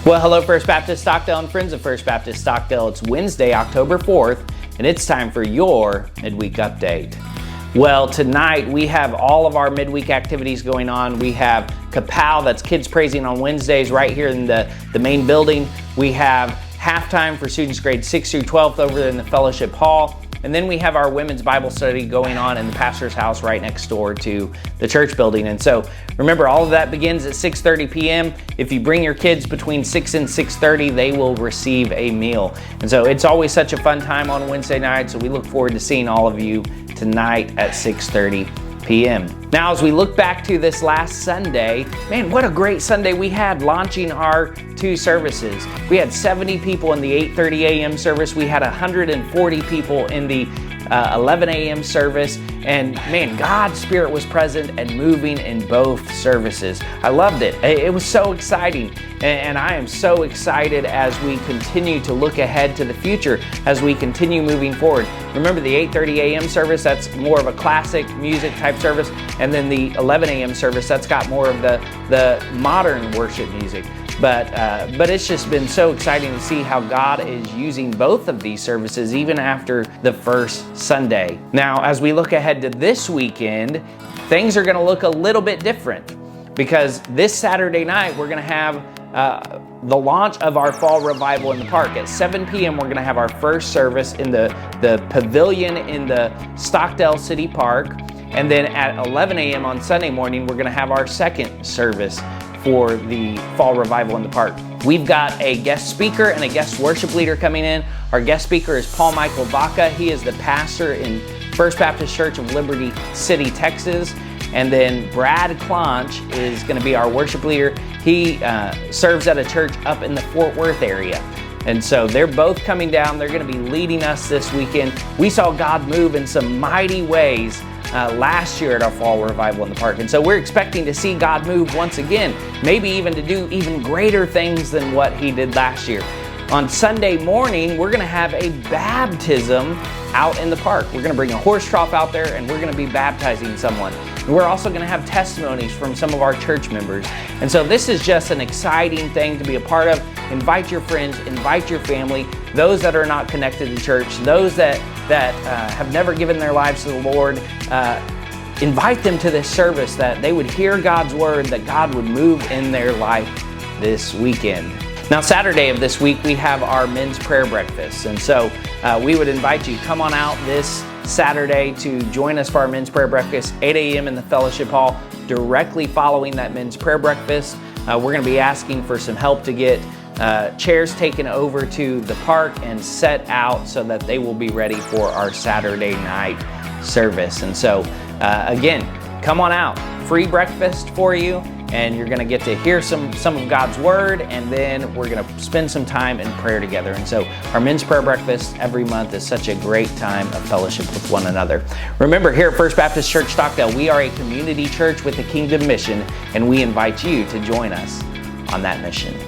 Well, hello First Baptist Stockdale and friends of First Baptist Stockdale. It's Wednesday, October 4th, and it's time for your midweek update. Well, tonight we have all of our midweek activities going on. We have Kapow, that's Kids Praising on Wednesdays right here in the main building. We have halftime for students grades 6 through 12th over in the fellowship hall. And then we have our women's Bible study going on in the pastor's house right next door to the church building. And so remember, all of that begins at 6:30 p.m. If you bring your kids between 6 and 6:30, they will receive a meal. And so it's always such a fun time on Wednesday night. So we look forward to seeing all of you tonight at 6:30 p.m. Now, as we look back to this last Sunday, man, what a great Sunday we had launching our two services. We had 70 people in the 8:30 a.m. service. We had 140 people in the 11 a.m. service. And man, God's Spirit was present and moving in both services. I loved it. It was so exciting. And I am so excited as we continue to look ahead to the future, as we continue moving forward. Remember the 8:30 a.m. service, that's more of a classic music type service. And then the 11 a.m. service, that's got more of the modern worship music. But it's just been so exciting to see how God is using both of these services even after the first Sunday. Now, as we look ahead to this weekend, things are going to look a little bit different because this Saturday night we're going to have the launch of our fall revival in the park. At 7 p.m. we're going to have our first service in the pavilion in the Stockdale City Park. And then at 11 a.m. on Sunday morning, we're going to have our second service for the fall revival in the park. We've got a guest speaker and a guest worship leader coming in. Our guest speaker is Paul Michael Vaca. He is the pastor in First Baptist Church of Liberty City, Texas. And then Brad Clonch is going to be our worship leader. He serves at a church up in the Fort Worth area. And so they're both coming down. They're going to be leading us this weekend. We saw God move in some mighty ways last year at our fall revival in the park. And so we're expecting to see God move once again, maybe even to do even greater things than what he did last year. On Sunday morning, we're going to have a baptism out in the park. We're going to bring a horse trough out there and we're going to be baptizing someone. And we're also going to have testimonies from some of our church members. And so this is just an exciting thing to be a part of. Invite your friends, invite your family, those that are not connected to church, those that have never given their lives to the Lord. Invite them to this service that they would hear God's word, that God would move in their life this weekend. Now, Saturday of this week, we have our men's prayer breakfast. And so we would invite you, come on out this Saturday to join us for our men's prayer breakfast, 8 a.m. in the fellowship hall. Directly following that men's prayer breakfast, we're going to be asking for some help to get chairs taken over to the park and set out so that they will be ready for our Saturday night service. And so, again, come on out. Free breakfast for you. And you're going to get to hear some of God's word, and then we're going to spend some time in prayer together. And so our men's prayer breakfast every month is such a great time of fellowship with one another. Remember, here at First Baptist Church Stockdale, we are a community church with a kingdom mission, and we invite you to join us on that mission.